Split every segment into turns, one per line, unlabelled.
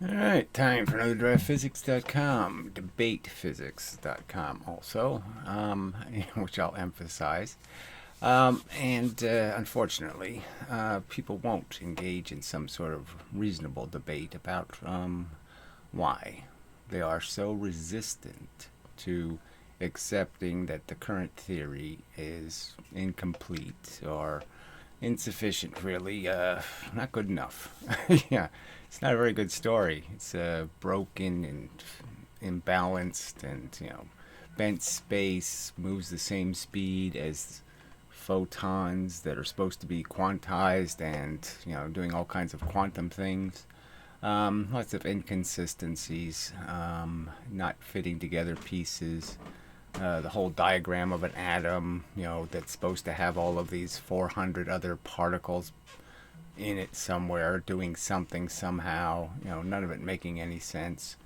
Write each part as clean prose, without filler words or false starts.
All right, time for another DrivePhysics.com, debatephysics.com also, which I'll emphasize. And unfortunately, people won't engage in some sort of reasonable debate about why they are so resistant to accepting that the current theory is incomplete or insufficient, really. Not good enough. Yeah, it's not a very good story. It's broken and imbalanced, and bent space moves the same speed as photons that are supposed to be quantized, and doing all kinds of quantum things. Lots of inconsistencies, not fitting together pieces. The whole diagram of an atom, that's supposed to have all of these 400 other particles in it somewhere, doing something somehow, none of it making any sense.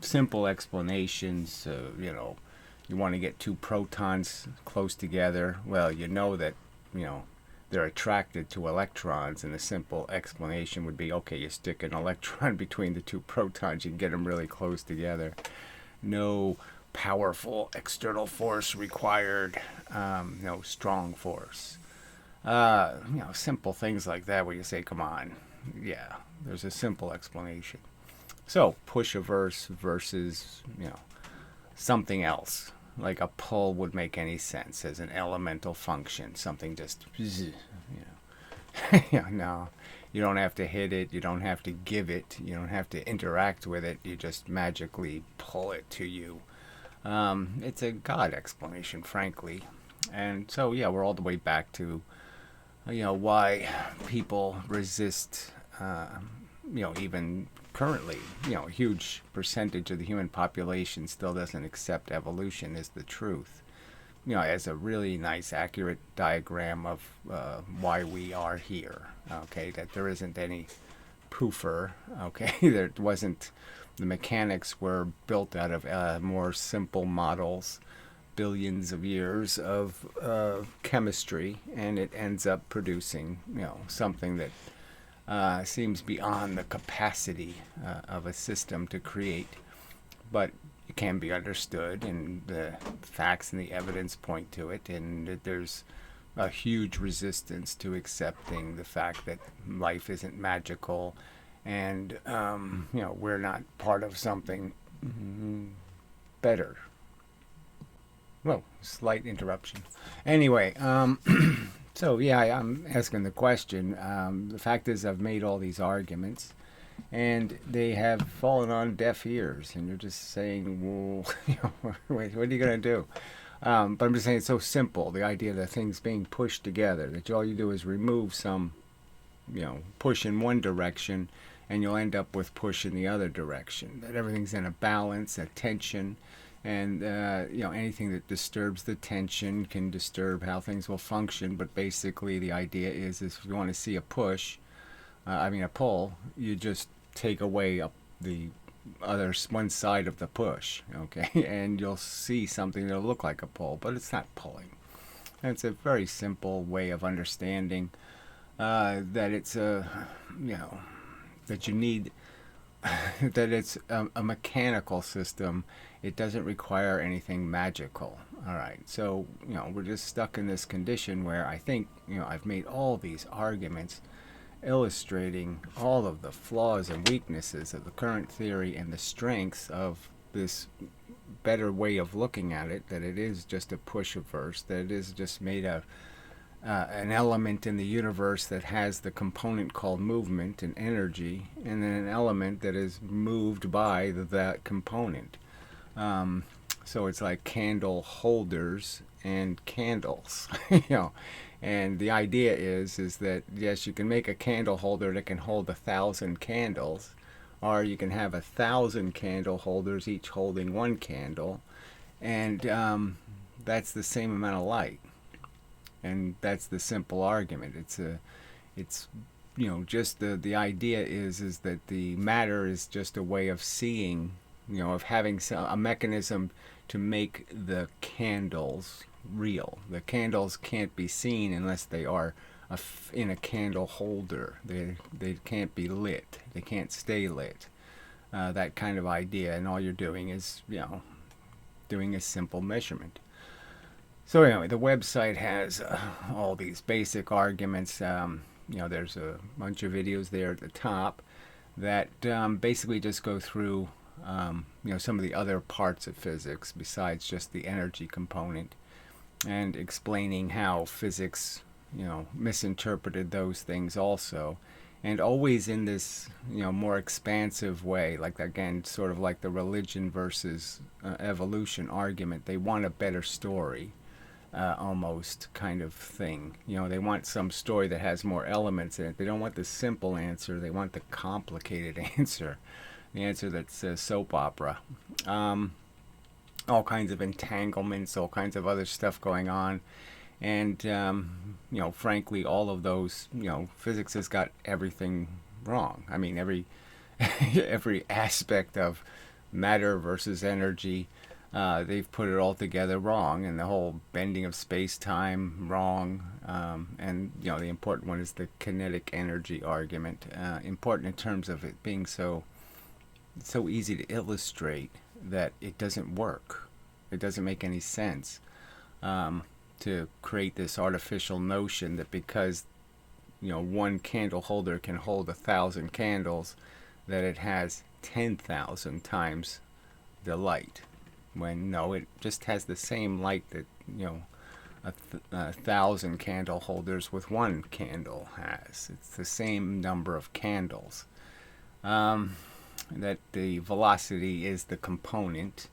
Simple explanations, you want to get two protons close together. Well, you know that, they're attracted to electrons, and a simple explanation would be, okay, you stick an electron between the two protons, you can get them really close together. No powerful external force required, no strong force. Simple things like that where you say, come on, yeah, there's a simple explanation. So, push-averse versus, something else. Like a pull would make any sense as an elemental function. Something just, no. You don't have to hit it. You don't have to give it. You don't have to interact with it. You just magically pull it to you. It's a God explanation, frankly. And so, yeah, we're all the way back to, why people resist, even currently, a huge percentage of the human population still doesn't accept evolution as the truth. As a really nice, accurate diagram of why we are here. Okay, that there isn't any poofer. Okay, there wasn't. The mechanics were built out of more simple models, billions of years of chemistry, and it ends up producing, something that seems beyond the capacity of a system to create, but it can be understood, and the facts and the evidence point to it, and that there's a huge resistance to accepting the fact that life isn't magical, and we're not part of something better. Well, slight interruption. Anyway, so yeah, I'm asking the question. The fact is, I've made all these arguments, and they have fallen on deaf ears. And you're just saying, well, wait, what are you gonna do? But I'm just saying it's so simple. The idea that things being pushed together, that all you do is remove some, push in one direction, and you'll end up with push in the other direction. That everything's in a balance, a tension, and anything that disturbs the tension can disturb how things will function. But basically, the idea is if you want to see a push, a pull, you just take away the other one side of the push, okay, and you'll see something that'll look like a pull, but it's not pulling. And it's a very simple way of understanding that it's that you need that it's a mechanical system. It doesn't require anything magical. All right, so we're just stuck in this condition where I think I've made all these arguments illustrating all of the flaws and weaknesses of the current theory and the strengths of this better way of looking at it, that it is just a push-averse, that it is just made of an element in the universe that has the component called movement and energy, and then an element that is moved by that component. So it's like candle holders and candles, And the idea is that yes, you can make a candle holder that can hold 1,000 candles, or you can have 1,000 candle holders, each holding one candle, and that's the same amount of light. And that's the simple argument. It's just the idea is that the matter is just a way of seeing, of having a mechanism to make the candles real. The candles can't be seen unless they are in a candle holder. They can't be lit. They can't stay lit. That kind of idea, and all you're doing is, doing a simple measurement. So anyway, the website has all these basic arguments. There's a bunch of videos there at the top that basically just go through some of the other parts of physics besides just the energy component, and explaining how physics misinterpreted those things also, and always in this more expansive way, like, again, sort of like the religion versus evolution argument. They want a better story, almost kind of thing. They want some story that has more elements in it. They don't want the simple answer. They want the complicated answer, the answer that's soap opera. All kinds of entanglements, all kinds of other stuff going on. And, frankly, all of those, physics has got everything wrong. I mean, every aspect of matter versus energy, they've put it all together wrong, and the whole bending of space-time wrong. And, the important one is the kinetic energy argument. Important in terms of it being so easy to illustrate that it doesn't work. It doesn't make any sense. To create this artificial notion that because one candle holder can hold 1,000 candles, that it has 10,000 times the light, when no, it just has the same light that 1,000 candle holders with one candle has. It's the same number of candles. That the velocity is the component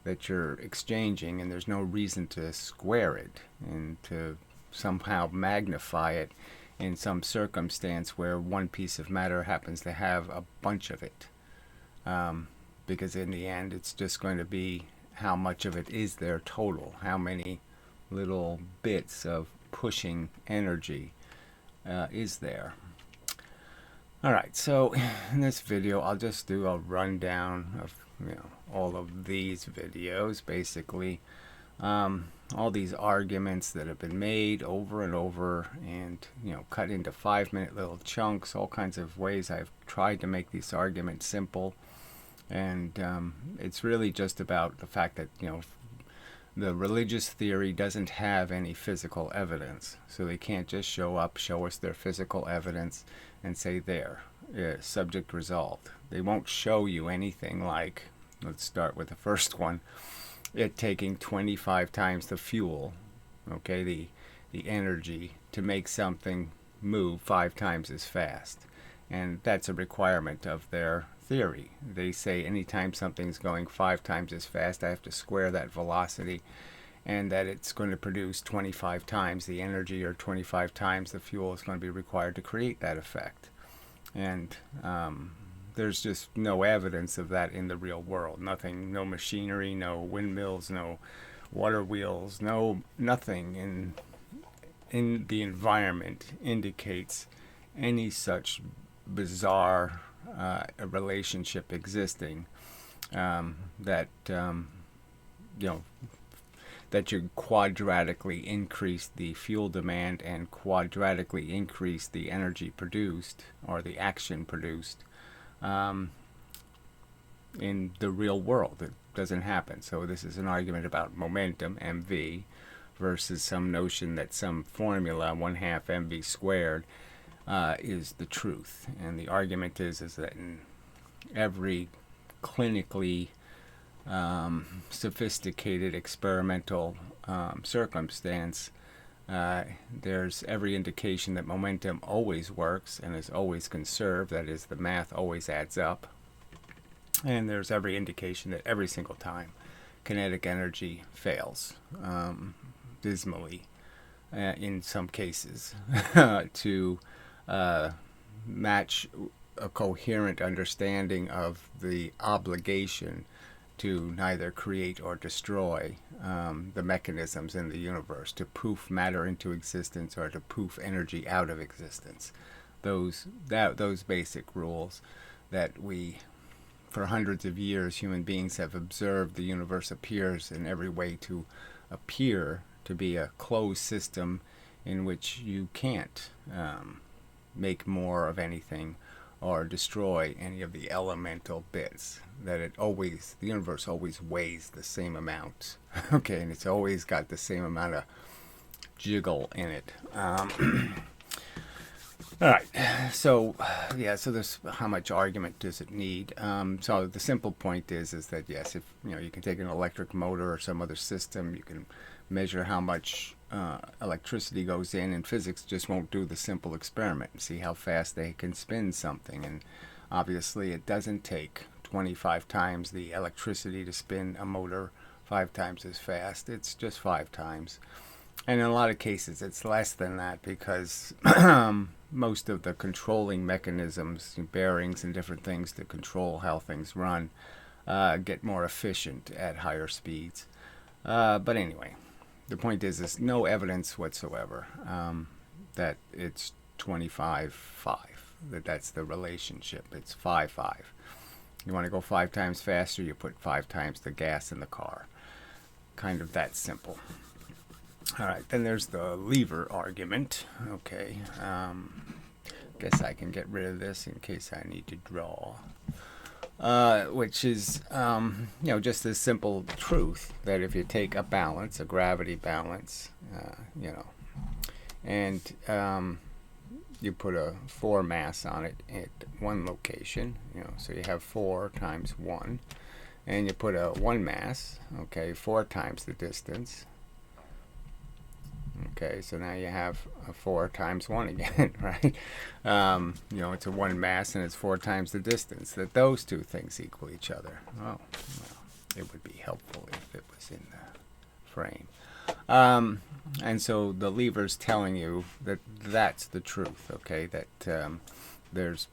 that you're exchanging, and there's no reason to square it and to somehow magnify it in some circumstance where one piece of matter happens to have a bunch of it, because in the end it's just going to be how much of it is there total, how many little bits of pushing energy is there. Alright, so in this video I'll just do a rundown of all of these videos, basically. All these arguments that have been made over and over, and cut into 5-minute little chunks, all kinds of ways I've tried to make these arguments simple. And it's really just about the fact that the religious theory doesn't have any physical evidence, so they can't just show us their physical evidence and say, there, subject resolved. They won't show you anything like, let's start with the first one, it taking 25 times the fuel, the energy, to make something move 5 times as fast. And that's a requirement of their theory. They say anytime something's going 5 times as fast, I have to square that velocity, and that it's going to produce 25 times the energy, or 25 times the fuel is going to be required to create that effect. And there's just no evidence of that in the real world. Nothing, no machinery, no windmills, no water wheels, nothing in the environment indicates any such bizarre relationship existing, that that you quadratically increase the fuel demand and quadratically increase the energy produced, or the action produced, in the real world. It doesn't happen. So this is an argument about momentum, mv, versus some notion that some formula, 1/2 mv squared, is the truth. And the argument is that in every clinically sophisticated experimental circumstance, there's every indication that momentum always works and is always conserved. That is, the math always adds up. And there's every indication that every single time kinetic energy fails, dismally, in some cases, to match a coherent understanding of the obligation to neither create or destroy the mechanisms in the universe, to poof matter into existence or to poof energy out of existence. Those basic rules that we, for hundreds of years, human beings have observed. The universe appears in every way to appear to be a closed system in which you can't make more of anything or destroy any of the elemental bits. That the universe always weighs the same amount. Okay, and it's always got the same amount of jiggle in it. All right, so so there's how much argument does it need? So the simple point is that yes, if you can take an electric motor or some other system, you can measure how much electricity goes in, and physics just won't do the simple experiment and see how fast they can spin something. And obviously, it doesn't take 25 times the electricity to spin a motor 5 times as fast. It's just 5 times. And in a lot of cases, it's less than that because most of the controlling mechanisms, bearings and different things to control how things run, get more efficient at higher speeds. But anyway, the point is there's no evidence whatsoever that it's 25-5, that's the relationship. It's 5-5. You want to go 5 times faster, you put 5 times the gas in the car. Kind of that simple. All right, then there's the lever argument. Okay, guess I can get rid of this in case I need to draw. Which is, just this simple truth that if you take a balance, a gravity balance, and you put a 4 mass on it at one location, so you have 4 times 1, and you put a 1 mass, 4 times the distance. Okay, so now you have a 4 times 1 again, right? It's a 1 mass and it's 4 times the distance. That those two things equal each other. Oh, well, it would be helpful if it was in the frame. And so the lever's telling you that that's the truth, okay? That there's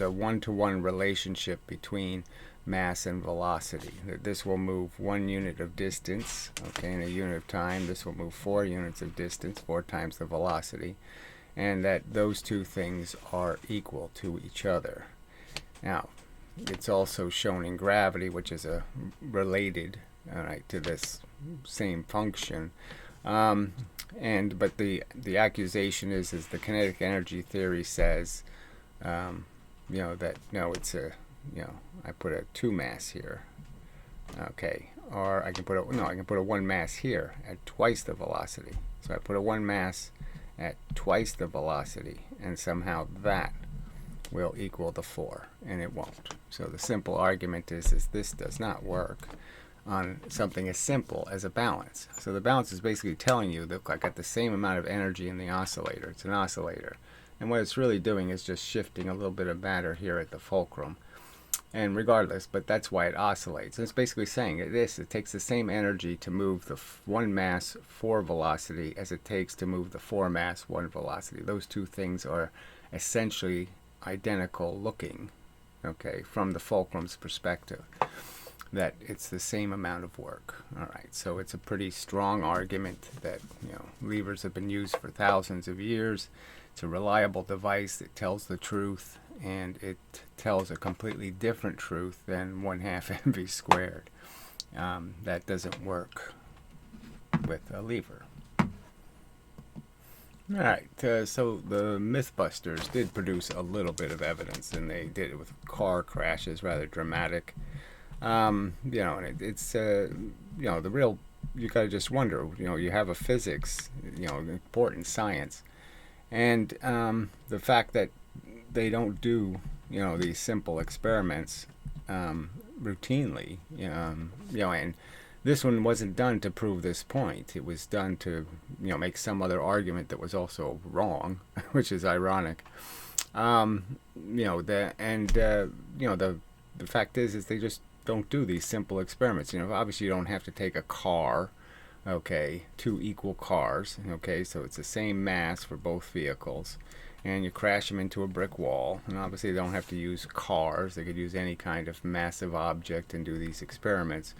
a one-to-one relationship between mass and velocity. That this will move 1 unit of distance, in a unit of time. This will move 4 units of distance, 4 times the velocity, and that those two things are equal to each other. Now, it's also shown in gravity, which is related, to this same function. But the accusation is the kinetic energy theory says, that no, it's I put a 2 mass here, or I can put a 1 mass here at twice the velocity. So I put a 1 mass at twice the velocity, and somehow that will equal the 4, and it won't. So the simple argument is this does not work on something as simple as a balance. So the balance is basically telling you that I got the same amount of energy in the oscillator. It's an oscillator. And what it's really doing is just shifting a little bit of matter here at the fulcrum. And regardless, but that's why it oscillates. And it's basically saying it takes the same energy to move the 1 mass 4 velocity as it takes to move the 4 mass 1 velocity. Those two things are essentially identical looking, from the fulcrum's perspective. That it's the same amount of work. All right, so it's a pretty strong argument that levers have been used for thousands of years. It's a reliable device that tells the truth, and it tells a completely different truth than 1/2 mv squared. That doesn't work with a lever. All right, so the Mythbusters did produce a little bit of evidence, and they did it with car crashes, rather dramatic. And it's the real. You gotta just wonder. You have a physics, important science, and the fact that they don't do these simple experiments routinely. And this one wasn't done to prove this point. It was done to make some other argument that was also wrong, which is ironic. The fact is they just don't do these simple experiments. Obviously you don't have to take a car, 2 equal cars, so it's the same mass for both vehicles, and you crash them into a brick wall, and obviously they don't have to use cars. They could use any kind of massive object and do these experiments.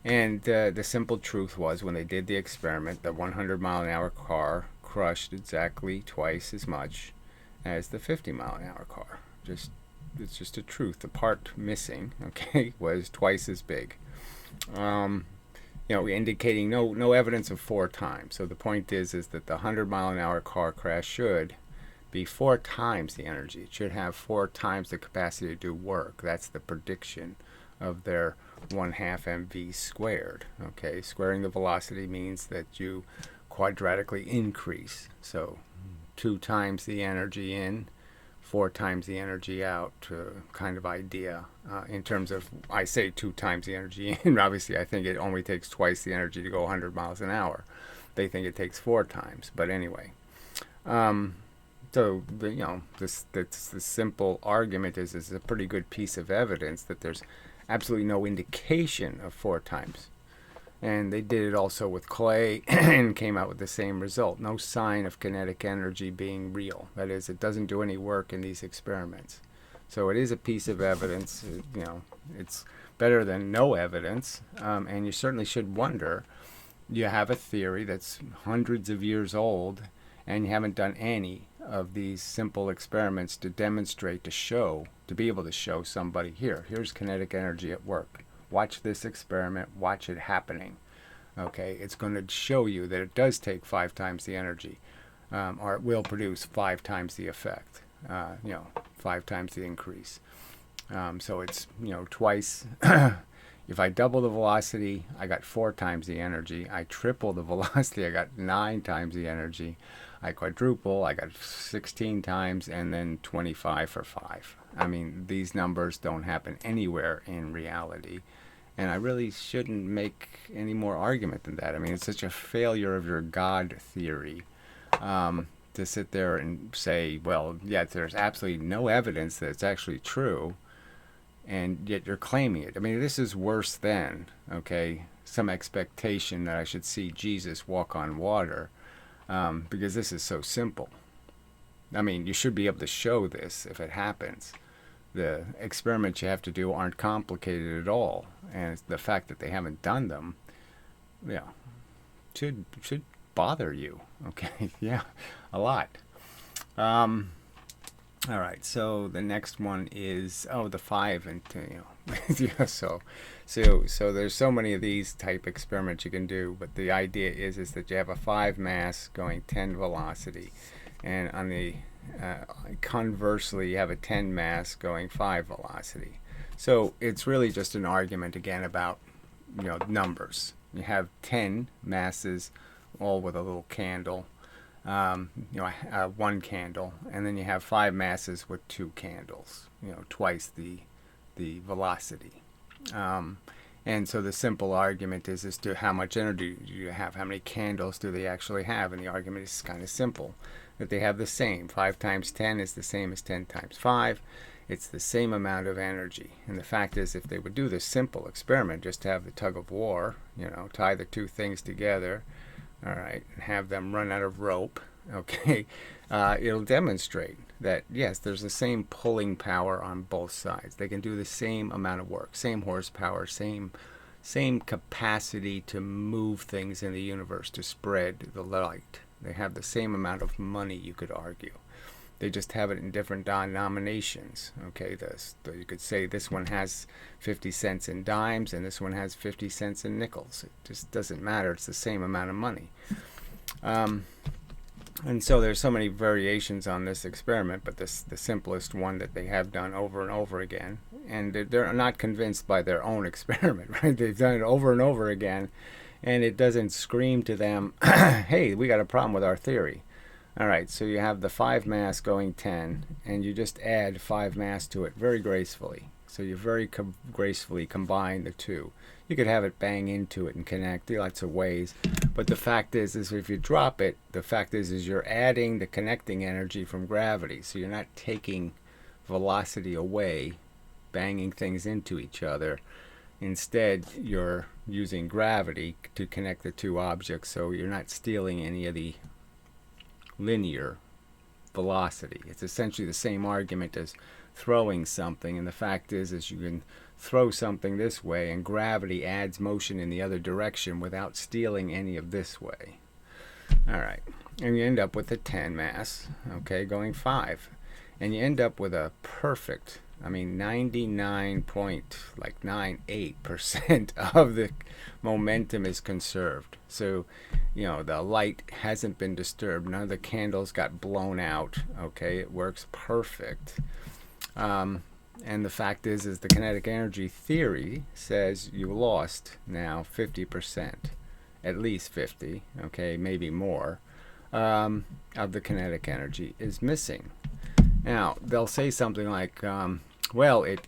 And the simple truth was, when they did the experiment, the 100-mile-an-hour car crushed exactly twice as much as the 50-mile-an-hour car. It's just a truth. The part missing, was twice as big. indicating no evidence of 4 times. So the point is that the 100-mile-an-hour car crash should be 4 times the energy. It should have 4 times the capacity to do work. That's the prediction of their 1/2 mv squared. Okay, squaring the velocity means that you quadratically increase. So 2 times the energy in, 4 times the energy out, kind of idea. In terms of, I say 2 times the energy in, obviously I think it only takes twice the energy to go 100 miles an hour. They think it takes 4 times, but anyway. So the simple argument is a pretty good piece of evidence that there's absolutely no indication of 4 times. And they did it also with clay and came out with the same result. No sign of kinetic energy being real. That is, it doesn't do any work in these experiments. So it is a piece of evidence. It's better than no evidence. And you certainly should wonder, you have a theory that's hundreds of years old, and you haven't done any of these simple experiments to demonstrate, to be able to show somebody, here's kinetic energy at work. Watch this experiment, watch it happening. Okay, it's going to show you that it does take 5 times the energy, or it will produce 5 times the effect, 5 times the increase. So it's, twice. If I double the velocity, I got 4 times the energy. I triple the velocity, I got 9 times the energy. I quadruple, I got 16 times, and then 25 for 5. I mean, these numbers don't happen anywhere in reality. And I really shouldn't make any more argument than that. I mean, it's such a failure of your God theory to sit there and say, well, yeah, there's absolutely no evidence that it's actually true, and yet you're claiming it. I mean, this is worse than, some expectation that I should see Jesus walk on water, because this is so simple. I mean, you should be able to show this if it happens. The experiments you have to do aren't complicated at all, and it's the fact that they haven't done them, should bother you. Okay, yeah, a lot. All right, so the next one is the 5 and 2. Yeah, so there's so many of these type experiments you can do, but the idea is that you have a 5 mass going 10 velocity, and on the conversely, you have a 10 mass going 5 velocity. So it's really just an argument again about numbers. You have 10 masses, all with a little candle, 1 candle, and then you have 5 masses with 2 candles, twice the velocity. And so the simple argument is as to how much energy do you have, how many candles do they actually have, and the argument is kind of simple, that they have the same. 5 times 10 is the same as 10 times 5. It's the same amount of energy. And the fact is, if they would do this simple experiment, just to have the tug of war, tie the 2 things together, all right, and have them run out of rope, it'll demonstrate that, yes, there's the same pulling power on both sides. They can do the same amount of work, same horsepower, same capacity to move things in the universe, to spread the light. They have the same amount of money, you could argue. They just have it in different denominations. You could say this one has 50 cents in dimes and this one has 50 cents in nickels. It just doesn't matter. It's the same amount of money. And so there's so many variations on this experiment, but the simplest one that they have done over and over again, and they're not convinced by their own experiment, right? They've done it over and over again, and it doesn't scream to them, hey, we got a problem with our theory. All right, so you have the 5 mass going 10, and you just add 5 mass to it very gracefully. So you very gracefully combine the 2. You could have it bang into it and connect. There are lots of ways. But the fact is if you drop it, the fact is you're adding the connecting energy from gravity. So you're not taking velocity away, banging things into each other. Instead, you're using gravity to connect the 2 objects, so you're not stealing any of the linear velocity. It's essentially the same argument as throwing something, and the fact is you can throw something this way, and gravity adds motion in the other direction without stealing any of this way. All right, and you end up with a 10 mass, going 5, and you end up with a perfect I mean, 99.98% of the momentum is conserved. So, the light hasn't been disturbed. None of the candles got blown out. Okay, it works perfect. And the fact is the kinetic energy theory says you lost now 50%, at least 50, okay, maybe more, of the kinetic energy is missing. Now, they'll say something like, well, it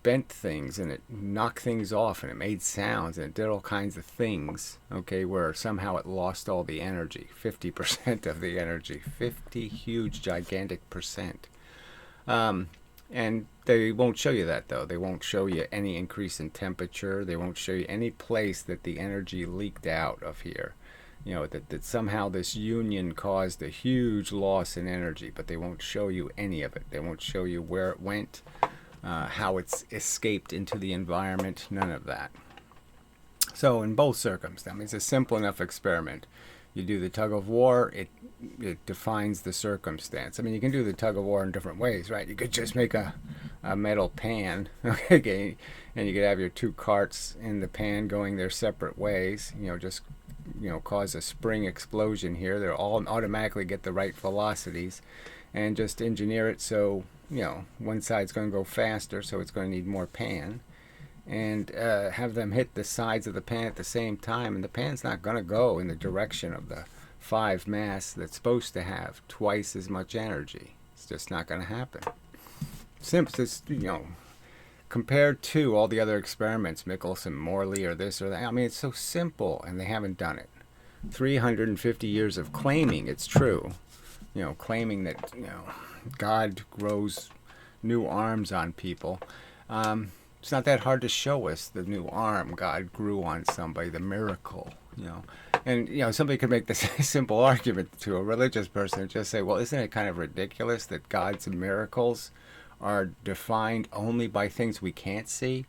bent things and it knocked things off and it made sounds and it did all kinds of things, okay, where somehow it lost all the energy, 50% of the energy, 50 huge, gigantic percent. And they won't show you that, though. They won't show you any increase in temperature. They won't show you any place that the energy leaked out of here. That somehow this union caused a huge loss in energy, but they won't show you any of it. They won't show you where it went, how it's escaped into the environment, none of that. So in both circumstances, it's a simple enough experiment. You do the tug of war, it defines the circumstance. I mean, you can do the tug of war in different ways, right? You could just make a metal pan, okay, and you could have your two carts in the pan going their separate ways, just cause a spring explosion here. They'll all automatically get the right velocities, and just engineer it so, one side's going to go faster, so it's going to need more pan. And have them hit the sides of the pan at the same time, and the pan's not going to go in the direction of the 5 mass that's supposed to have twice as much energy. It's just not going to happen. Simple, compared to all the other experiments, Michelson, Morley, or this or that. I mean, it's so simple, and they haven't done it. 350 years of claiming it's true, claiming that God grows new arms on people. It's not that hard to show us the new arm God grew on somebody, the miracle, And, somebody could make this simple argument to a religious person and just say, well, isn't it kind of ridiculous that God's miracles are defined only by things we can't see?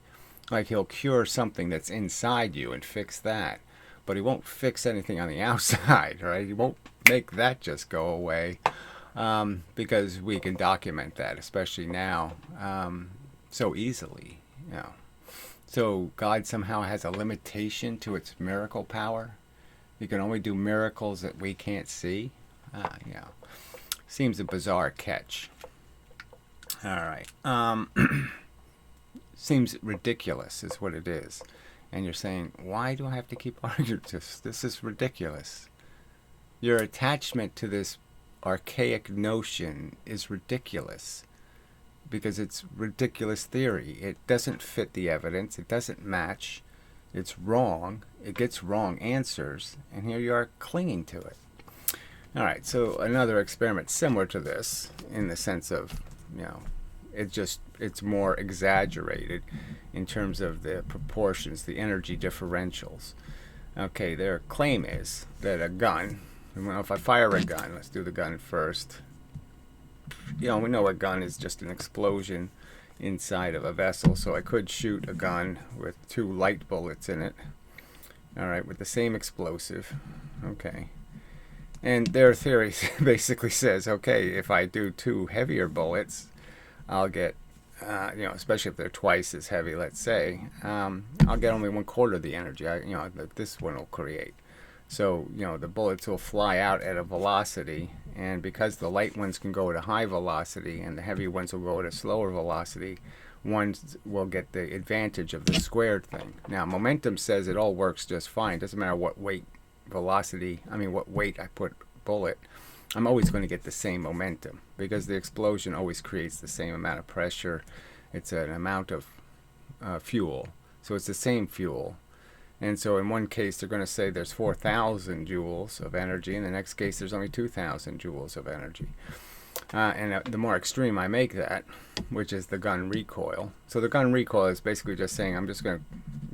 Like he'll cure something that's inside you and fix that, but he won't fix anything on the outside, right? He won't make that just go away, because we can document that, especially now, so easily. So God somehow has a limitation to its miracle power. He can only do miracles that we can't see. Seems a bizarre catch. All right. Seems ridiculous is what it is. And you're saying, why do I have to keep arguing this? This is ridiculous. Your attachment to this archaic notion is ridiculous, because it's ridiculous theory. It doesn't fit the evidence. It doesn't match. It's wrong. It gets wrong answers. And here you are clinging to it. All right, so another experiment similar to this in the sense of, it's more exaggerated in terms of the proportions, the energy differentials. Okay, their claim is that a gun, if I fire a gun, let's do the gun first. We know a gun is just an explosion inside of a vessel, so I could shoot a gun with 2 light bullets in it, all right, with the same explosive, okay. And their theory basically says, okay, if I do 2 heavier bullets, I'll get, especially if they're twice as heavy, let's say, I'll get only 1/4 of the energy, that this one will create. So, the bullets will fly out at a velocity, and because the light ones can go at a high velocity and the heavy ones will go at a slower velocity, ones will get the advantage of the squared thing. Now, momentum says it all works just fine. It doesn't matter what weight I put bullet, I'm always going to get the same momentum, because the explosion always creates the same amount of pressure. It's an amount of fuel, so it's the same fuel. And so in one case, they're going to say there's 4,000 joules of energy. In the next case, there's only 2,000 joules of energy. And the more extreme I make that, which is the gun recoil. So the gun recoil is basically just saying I'm just going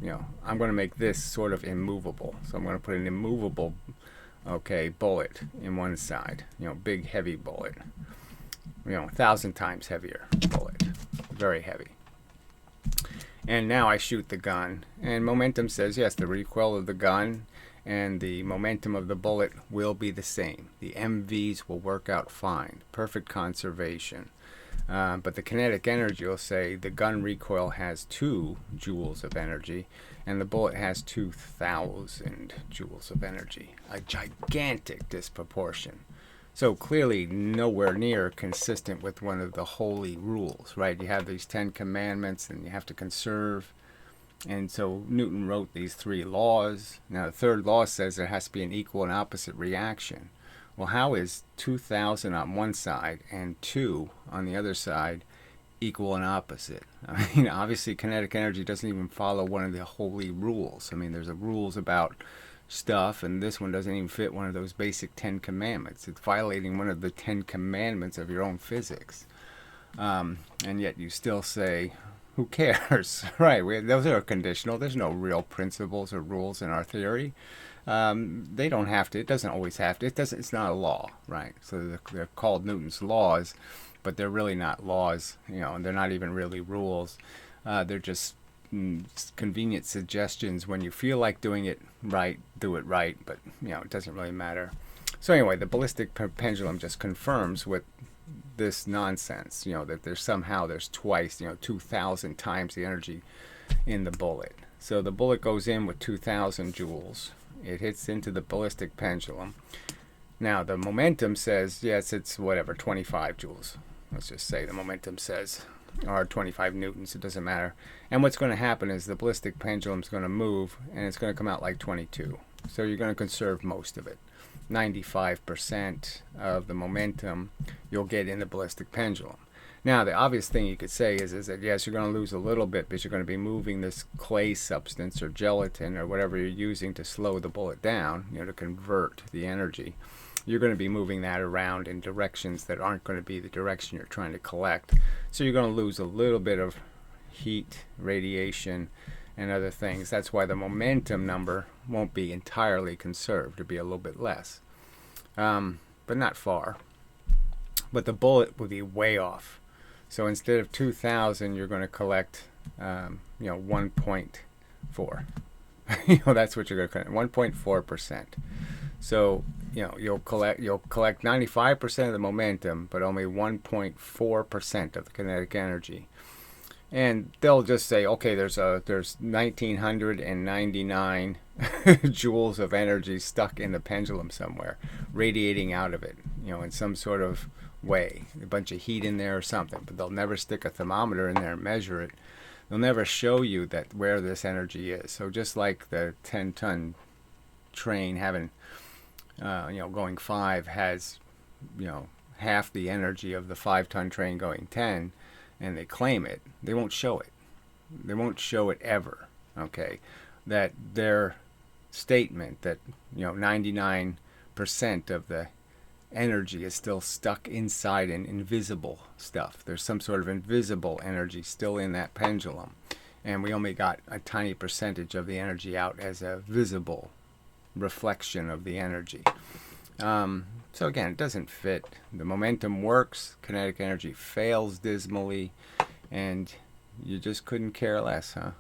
to, I'm going to make this sort of immovable. So I'm going to put an immovable, bullet in one side. Big, heavy bullet. 1,000 times heavier bullet. Very heavy. And now I shoot the gun, and momentum says, yes, the recoil of the gun and the momentum of the bullet will be the same. The MVs will work out fine. Perfect conservation. But the kinetic energy will say the gun recoil has 2 joules of energy, and the bullet has 2,000 joules of energy. A gigantic disproportion. So clearly nowhere near consistent with one of the holy rules, right? You have these 10 commandments and you have to conserve. And so Newton wrote these 3 laws. Now the third law says there has to be an equal and opposite reaction. Well, how is 2,000 on one side and 2 on the other side equal and opposite? I mean, obviously kinetic energy doesn't even follow one of the holy rules. I mean, there's rules about stuff, and this one doesn't even fit one of those basic 10 commandments. It's violating one of the 10 commandments of your own physics. And yet you still say, who cares? Right, those are conditional. There's no real principles or rules in our theory. They don't have to. It doesn't always have to. It's not a law, right? So they're called Newton's laws, but they're really not laws, and they're not even really rules. They're just convenient suggestions. When you feel like doing it right, do it right, but it doesn't really matter. So anyway, the ballistic pendulum just confirms with this nonsense, that there's twice, 2,000 times the energy in the bullet. So the bullet goes in with 2,000 joules. It hits into the ballistic pendulum. Now the momentum says, yes, it's whatever, 25 joules. Let's just say the momentum says, or 25 newtons, it doesn't matter. And what's going to happen is the ballistic pendulum is going to move, and it's going to come out like 22. So you're going to conserve most of it. 95% of the momentum you'll get in the ballistic pendulum. Now, the obvious thing you could say is that, yes, you're going to lose a little bit, but you're going to be moving this clay substance or gelatin or whatever you're using to slow the bullet down, to convert the energy. You're going to be moving that around in directions that aren't going to be the direction you're trying to collect. So you're going to lose a little bit of heat, radiation, and other things. That's why the momentum number won't be entirely conserved. It'll be a little bit less, but not far. But the bullet will be way off. So instead of 2,000, you're going to collect, 1.4. That's what you're going to collect, 1.4%. So you'll collect 95% of the momentum, but only 1.4% of the kinetic energy. And they'll just say, okay, there's 1,999 joules of energy stuck in the pendulum somewhere, radiating out of it, in some sort of way, a bunch of heat in there or something. But they'll never stick a thermometer in there and measure it. They'll never show you that where this energy is. So just like the 10-ton train having, going 5 has, half the energy of the 5-ton train going 10, and they claim it, they won't show it. They won't show it ever, okay? That their statement that, 99% of the energy is still stuck inside an invisible stuff. There's some sort of invisible energy still in that pendulum, and we only got a tiny percentage of the energy out as a visible reflection of the energy. So again, it doesn't fit. The momentum works, kinetic energy fails dismally, and you just couldn't care less, huh?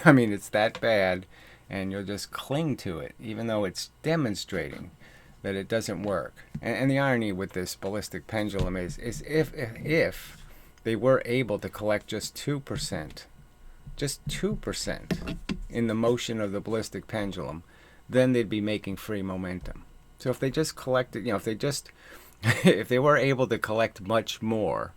I mean, it's that bad, and you'll just cling to it, even though it's demonstrating that it doesn't work. And the irony with this ballistic pendulum is if they were able to collect just 2% in the motion of the ballistic pendulum, then they'd be making free momentum. So if they just collected, if they were able to collect much more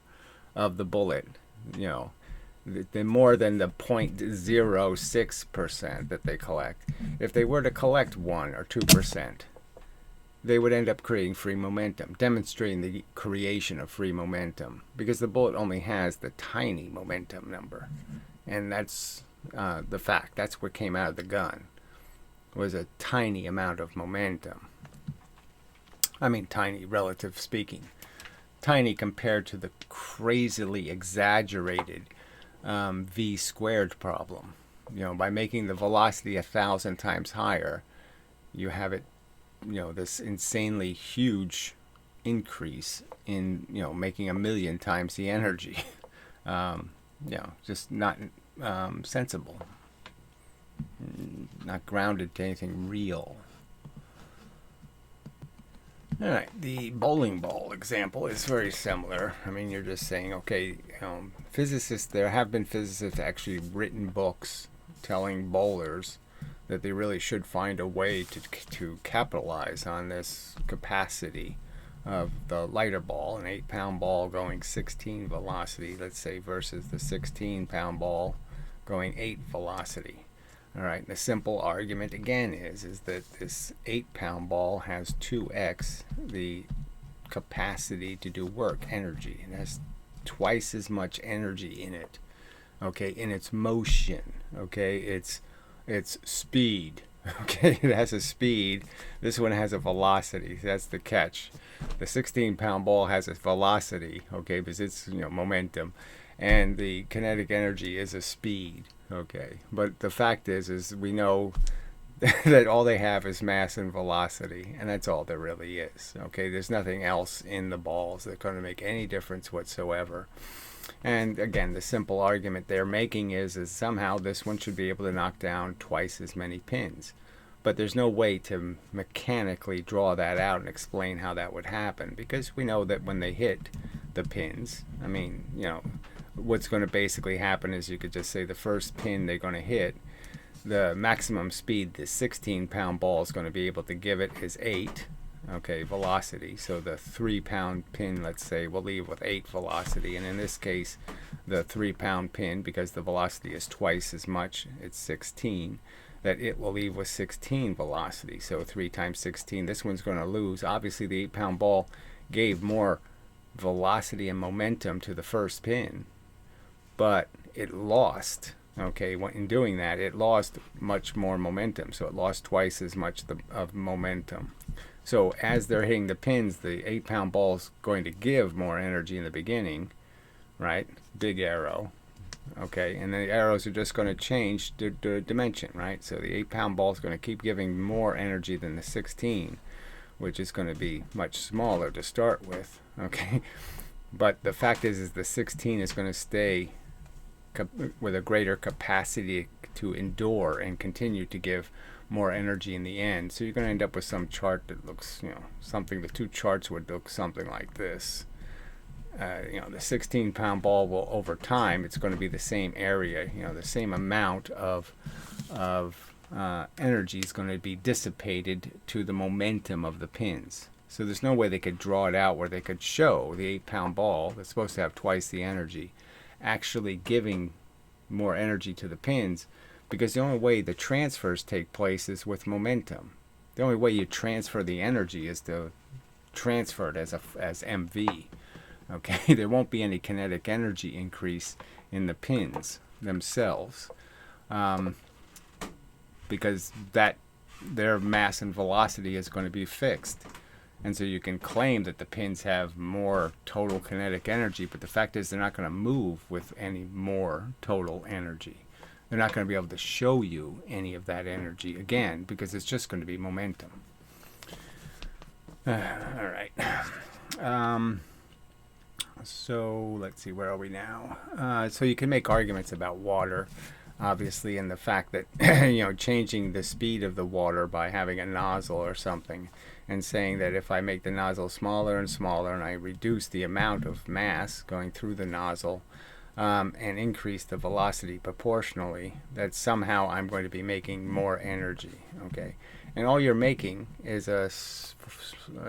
of the bullet, the more than the 0.06% that they collect, if they were to collect 1 or 2%, they would end up creating free momentum, demonstrating the creation of free momentum, because the bullet only has the tiny momentum number. And that's the fact. That's what came out of the gun, was a tiny amount of momentum. I mean, tiny, relative speaking. Tiny compared to the crazily exaggerated v squared problem. By making the velocity 1,000 times higher, you have it, this insanely huge increase in, making 1,000,000 times the energy. Just not sensible. Not grounded to anything real. All right, the bowling ball example is very similar. I mean, you're just saying, okay, physicists, there have been physicists actually written books telling bowlers that they really should find a way to capitalize on this capacity of the lighter ball, an 8-pound ball going 16 velocity, let's say, versus the 16-pound ball going 8 velocity. All right, the simple argument again is that this 8-pound ball has 2x the capacity to do work, energy. It has twice as much energy in it, okay, in its motion, okay, its speed, okay, it has a speed. This one has a velocity. That's the catch. The 16-pound ball has a velocity, okay, because it's, momentum, and the kinetic energy is a speed. Okay, but the fact is we know that all they have is mass and velocity, and that's all there really is. Okay, there's nothing else in the balls that's going to make any difference whatsoever. And again, the simple argument they're making is somehow this one should be able to knock down twice as many pins. But there's no way to mechanically draw that out and explain how that would happen, because we know that when they hit the pins, I mean, what's going to basically happen is you could just say the first pin they're going to hit, the maximum speed the 16-pound ball is going to be able to give it is 8, okay, velocity. So the 3-pound pin, let's say, will leave with 8 velocity. And in this case, the 3-pound pin, because the velocity is twice as much, it's 16, that it will leave with 16 velocity. So 3 times 16, this one's going to lose. Obviously, the 8-pound ball gave more velocity and momentum to the first pin, but it lost, okay, in doing that, it lost much more momentum. So it lost twice as much of momentum. So as they're hitting the pins, the 8-pound ball is going to give more energy in the beginning, right? Big arrow, okay, and then the arrows are just going to change the dimension, right? So the 8-pound ball is going to keep giving more energy than the 16, which is going to be much smaller to start with, okay? But the fact is the 16 is going to stay with a greater capacity to endure and continue to give more energy in the end. So you're going to end up with some chart that looks, something, the two charts would look something like this. The 16-pound ball will, over time, it's going to be the same area, the same amount of energy is going to be dissipated to the momentum of the pins. So there's no way they could draw it out where they could show the 8-pound ball that's supposed to have twice the energy actually giving more energy to the pins, because the only way the transfers take place is with momentum. The only way you transfer the energy is to transfer it as mv. Okay, there won't be any kinetic energy increase in the pins themselves, because their mass and velocity is going to be fixed. And so you can claim that the pins have more total kinetic energy, but the fact is they're not going to move with any more total energy. They're not going to be able to show you any of that energy again, because it's just going to be momentum. All right. So let's see, where are we now? So you can make arguments about water, obviously, and the fact that changing the speed of the water by having a nozzle or something, and saying that if I make the nozzle smaller and smaller and I reduce the amount of mass going through the nozzle and increase the velocity proportionally, that somehow I'm going to be making more energy, okay? And all you're making is a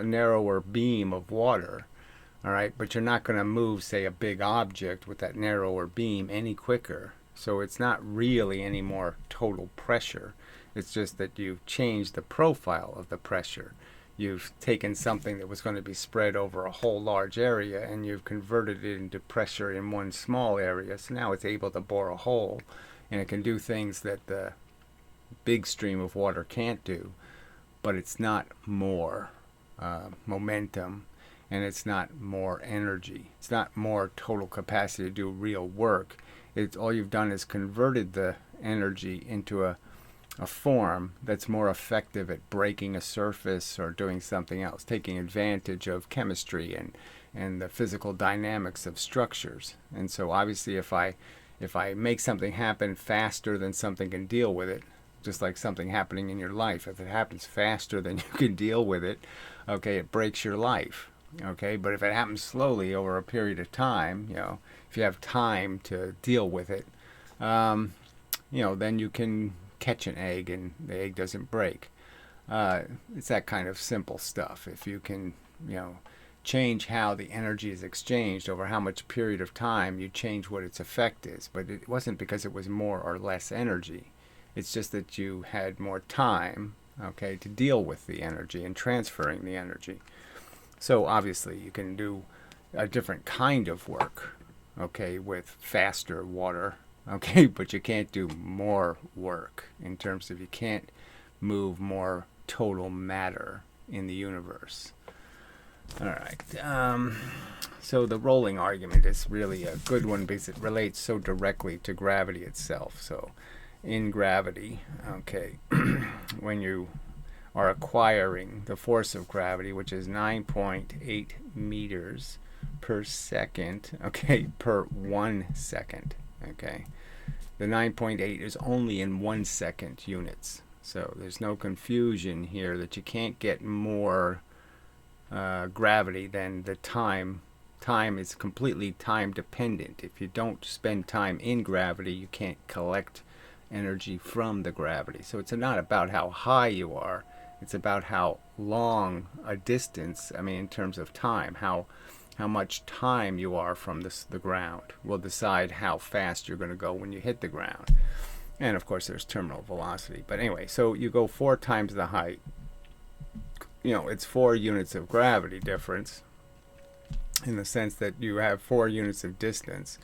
narrower beam of water, all right? But you're not going to move, say, a big object with that narrower beam any quicker. So it's not really any more total pressure. It's just that you've changed the profile of the pressure. You've taken something that was going to be spread over a whole large area and you've converted it into pressure in one small area. So now it's able to bore a hole, and it can do things that the big stream of water can't do. But it's not more momentum, and it's not more energy. It's not more total capacity to do real work. It's all you've done is converted the energy into a form that's more effective at breaking a surface or doing something else, taking advantage of chemistry and the physical dynamics of structures. And so obviously if I make something happen faster than something can deal with it, just like something happening in your life. If it happens faster than you can deal with it, okay, it breaks your life. Okay, but if it happens slowly over a period of time, if you have time to deal with it, then you can catch an egg and the egg doesn't break. It's that kind of simple stuff. If you can, change how the energy is exchanged over how much period of time, you change what its effect is. But it wasn't because it was more or less energy. It's just that you had more time, okay, to deal with the energy and transferring the energy. So obviously you can do a different kind of work, okay, with faster water, okay, but you can't do more work in terms of you can't move more total matter in the universe. All right. So the rolling argument is really a good one because it relates so directly to gravity itself. So in gravity, okay, when you are acquiring the force of gravity, which is 9.8 meters per second, okay, per 1 second, okay. The 9.8 is only in 1 second units. So there's no confusion here that you can't get more gravity than the time. Time is completely time dependent. If you don't spend time in gravity, you can't collect energy from the gravity. So it's not about how high you are. It's about how long a distance, in terms of time, how much time you are from the ground will decide how fast you're going to go when you hit the ground. And of course there's terminal velocity. But anyway, so you go 4 times the height. It's 4 units of gravity difference in the sense that you have 4 units of distance.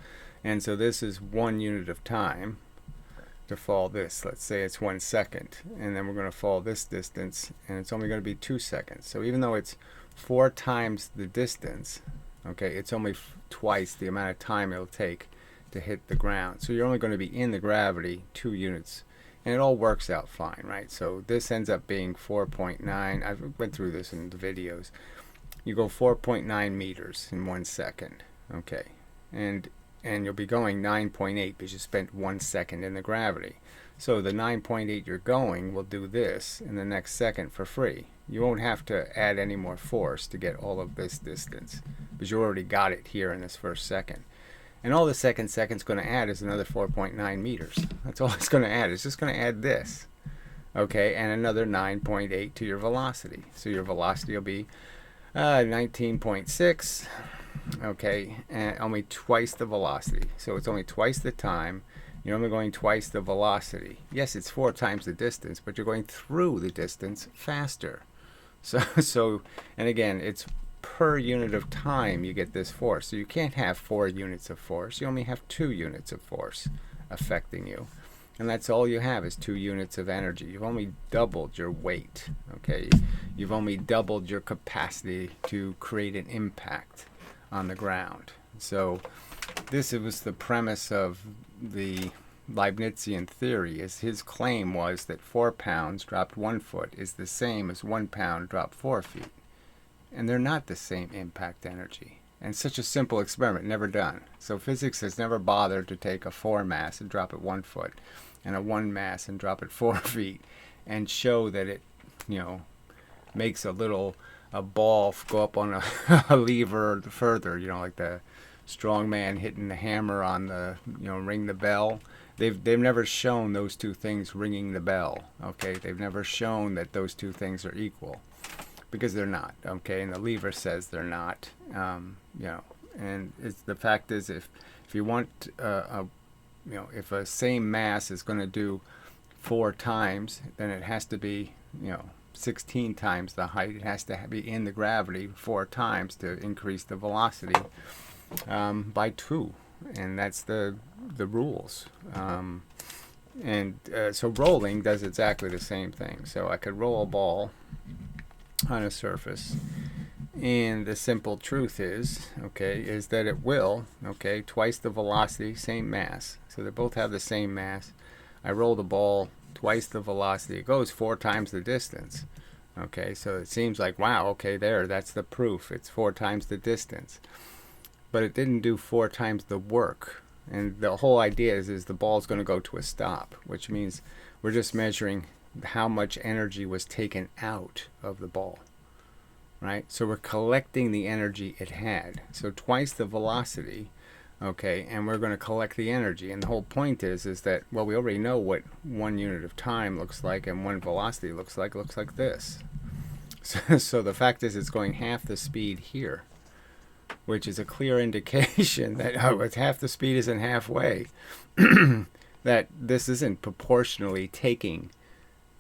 And so this is 1 unit of time to fall this. Let's say it's 1 second. And then we're going to fall this distance, and it's only going to be 2 seconds. So even though it's 4 times the distance, okay, it's only twice the amount of time it'll take to hit the ground. So you're only going to be in the gravity 2 units. And it all works out fine, right? So this ends up being 4.9. I went through this in the videos. You go 4.9 meters in 1 second, okay? And you'll be going 9.8 because you spent 1 second in the gravity. So the 9.8 you're going will do this in the next second for free. You won't have to add any more force to get all of this distance because you already got it here in this first second. And all the second's going to add is another 4.9 meters. That's all it's going to add. It's just going to add this, okay, and another 9.8 to your velocity. So your velocity will be 19.6, okay, and only twice the velocity. So it's only twice the time. You're only going twice the velocity. Yes, it's 4 times the distance, but you're going through the distance faster. So and again, it's per unit of time you get this force. So you can't have 4 units of force. You only have 2 units of force affecting you. And that's all you have is 2 units of energy. You've only doubled your weight, okay? You've only doubled your capacity to create an impact on the ground. So this was the premise of the Leibnizian theory. Is his claim was that 4 pounds dropped 1 foot is the same as 1 pound dropped 4 feet. And they're not the same impact energy. And such a simple experiment, never done. So physics has never bothered to take a 4 mass and drop it 1 foot, and a 1 mass and drop it 4 feet, and show that it, makes a ball go up on a lever further, like the strong man hitting the hammer on the, ring the bell. They've never shown those 2 things ringing the bell, okay? They've never shown that those 2 things are equal. Because they're not, okay, and the lever says they're not, and the fact is, if you want, if a same mass is going to do 4 times, then it has to be, 16 times the height. It has to be in the gravity 4 times to increase the velocity by 2, and that's the rules. So rolling does exactly the same thing. So I could roll a ball on a surface, and the simple truth is that it will, twice the velocity, same mass. So they both have the same mass. I roll the ball twice the velocity. It goes 4 times the distance. Okay, so it seems like, wow, okay, that's the proof. It's 4 times the distance. But it didn't do 4 times the work. And the whole idea is the ball's going to go to a stop, which means We're just measuring how much energy was taken out of the ball, right? So we're collecting the energy it had. So twice the velocity, okay, and we're going to collect the energy. And the whole point is that, well, we already know what 1 unit of time looks like and 1 velocity looks like this. So the fact is it's going half the speed here, which is a clear indication that it's half the speed isn't halfway, that this isn't proportionally taking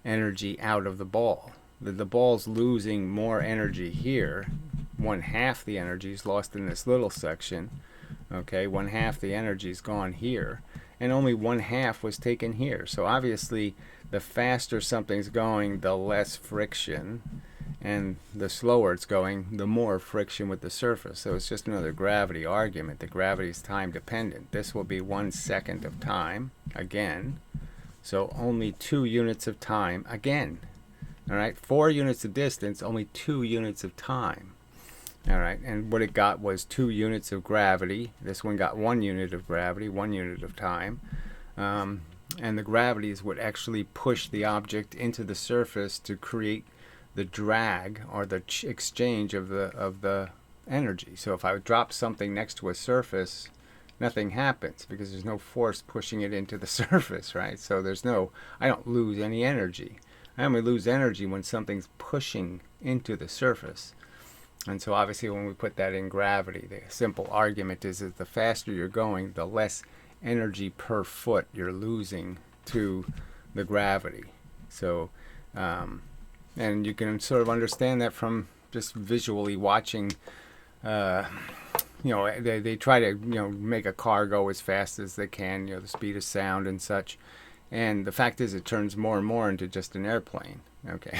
energy out of the ball. The ball's losing more energy here. 1/2 the energy is lost in this little section. Okay, 1/2 the energy is gone here, and only 1/2 was taken here. So obviously, the faster something's going, the less friction, and the slower it's going, the more friction with the surface. So it's just another gravity argument. The gravity is time dependent. This will be 1 second of time again. So only 2 units of time again. All right, 4 units of distance, only 2 units of time. All right, and what it got was 2 units of gravity. This one got 1 unit of gravity, 1 unit of time. And the gravity is what actually pushed the object into the surface to create the drag or the exchange of the energy. So if I drop something next to a surface, nothing happens because there's no force pushing it into the surface, right? So I don't lose any energy. I only lose energy when something's pushing into the surface. And so obviously when we put that in gravity, the simple argument is that the faster you're going, the less energy per foot you're losing to the gravity. So, and you can sort of understand that from just visually watching, they try to, make a car go as fast as they can, the speed of sound and such. And the fact is it turns more and more into just an airplane, okay?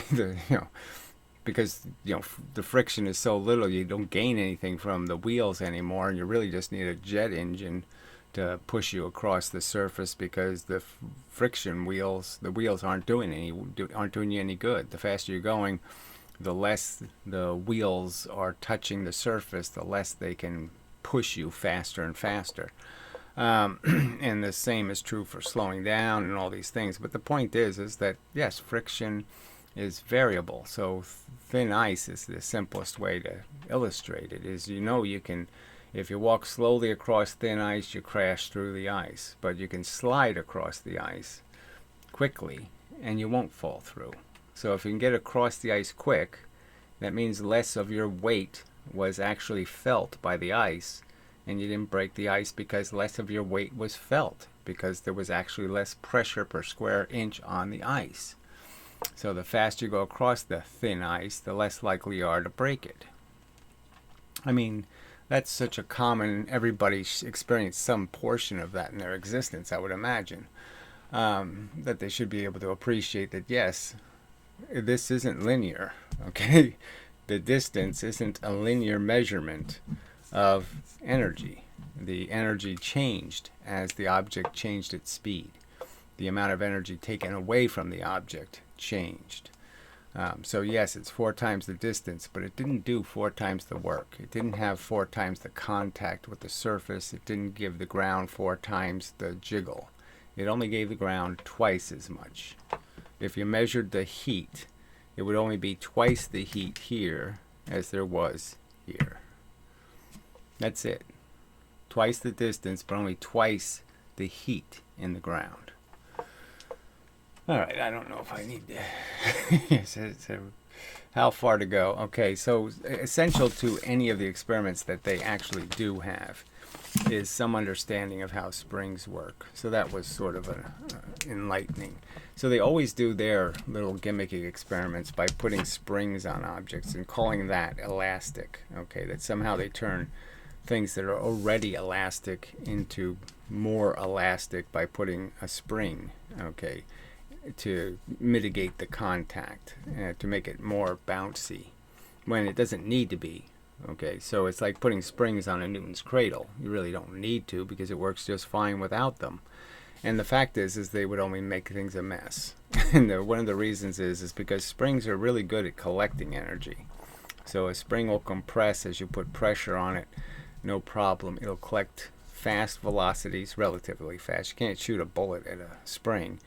Because, the friction is so little, you don't gain anything from the wheels anymore, and you really just need a jet engine to push you across the surface because the friction wheels, the wheels aren't doing you any good. The faster you're going, the less the wheels are touching the surface, the less they can push you faster and faster. And the same is true for slowing down and all these things. But the point is that, yes, friction is variable. So thin ice is the simplest way to illustrate it. Is you can, if you walk slowly across thin ice, you crash through the ice. But you can slide across the ice quickly and you won't fall through. So if you can get across the ice quick, that means less of your weight was actually felt by the ice, and you didn't break the ice because less of your weight was felt, because there was actually less pressure per square inch on the ice. So the faster you go across the thin ice, the less likely you are to break it. I mean, that's such a common, everybody's experienced some portion of that in their existence, I would imagine, that they should be able to appreciate that, yes, this isn't linear, okay? The distance isn't a linear measurement of energy. The energy changed as the object changed its speed. The amount of energy taken away from the object changed. So yes, it's 4 times the distance, but it didn't do 4 times the work. It didn't have 4 times the contact with the surface. It didn't give the ground 4 times the jiggle. It only gave the ground twice as much. If you measured the heat, it would only be twice the heat here as there was here. That's it. Twice the distance, but only twice the heat in the ground. All right, I don't know if I need to. How far to go? Okay, so essential to any of the experiments that they actually do have is some understanding of how springs work. So that was sort of enlightening. So they always do their little gimmicky experiments by putting springs on objects and calling that elastic. Okay, that somehow they turn things that are already elastic into more elastic by putting a spring, okay, to mitigate the contact, to make it more bouncy when it doesn't need to be. Okay, so it's like putting springs on a Newton's cradle. You really don't need to because it works just fine without them. And the fact is they would only make things a mess. And one of the reasons is because springs are really good at collecting energy. So a spring will compress as you put pressure on it, no problem. It'll collect fast velocities, relatively fast. You can't shoot a bullet at a spring.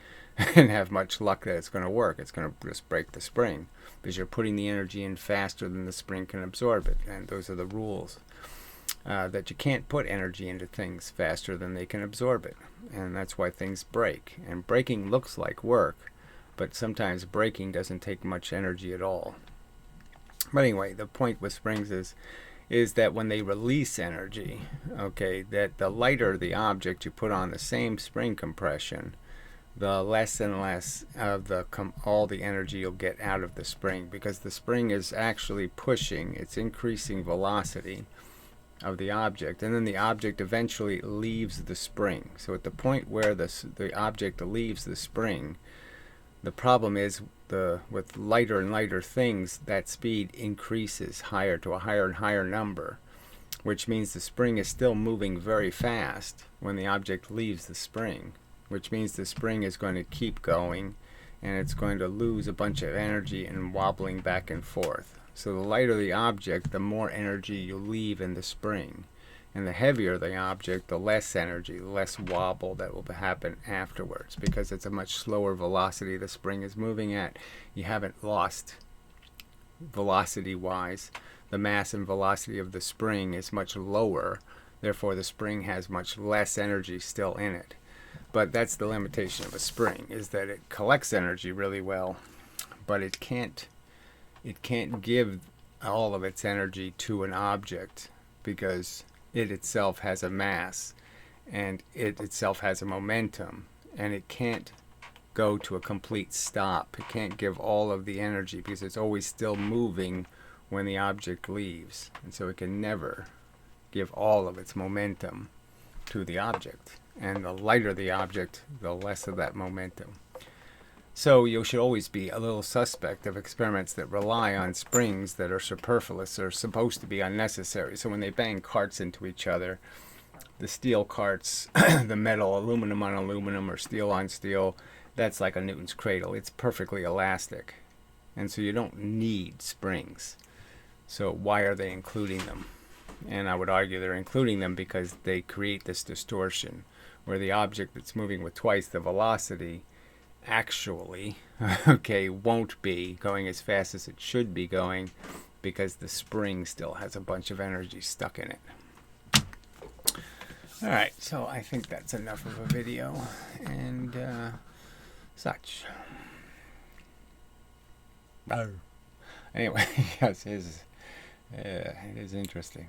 and have much luck that it's going to work. It's going to just break the spring because you're putting the energy in faster than the spring can absorb it. And those are the rules, that you can't put energy into things faster than they can absorb it. And that's why things break. And breaking looks like work, but sometimes breaking doesn't take much energy at all. But anyway, the point with springs is that when they release energy, okay, that the lighter the object you put on the same spring compression, the less and less of all the energy you'll get out of the spring, because the spring is actually pushing, it's increasing velocity of the object, and then the object eventually leaves the spring. So at the point where the object leaves the spring, the problem is with lighter and lighter things, that speed increases higher to a higher and higher number, which means the spring is still moving very fast when the object leaves the spring, which means the spring is going to keep going and it's going to lose a bunch of energy and wobbling back and forth. So the lighter the object, the more energy you leave in the spring. And the heavier the object, the less energy, the less wobble that will happen afterwards, because it's a much slower velocity the spring is moving at. You haven't lost velocity-wise. The mass and velocity of the spring is much lower, therefore the spring has much less energy still in it. But that's the limitation of a spring, is that it collects energy really well, but it can't give all of its energy to an object, because it itself has a mass and it itself has a momentum, and it can't go to a complete stop. It can't give all of the energy because it's always still moving when the object leaves, and so it can never give all of its momentum to the object. And the lighter the object, the less of that momentum. So you should always be a little suspect of experiments that rely on springs that are superfluous or supposed to be unnecessary. So when they bang carts into each other, the steel carts, the metal, aluminum on aluminum or steel on steel, that's like a Newton's cradle. It's perfectly elastic. And so you don't need springs. So why are they including them? And I would argue they're including them because they create this distortion where the object that's moving with twice the velocity actually, okay, won't be going as fast as it should be going, because the spring still has a bunch of energy stuck in it. Alright, so I think that's enough of a video and such. Anyway, yes, it is interesting.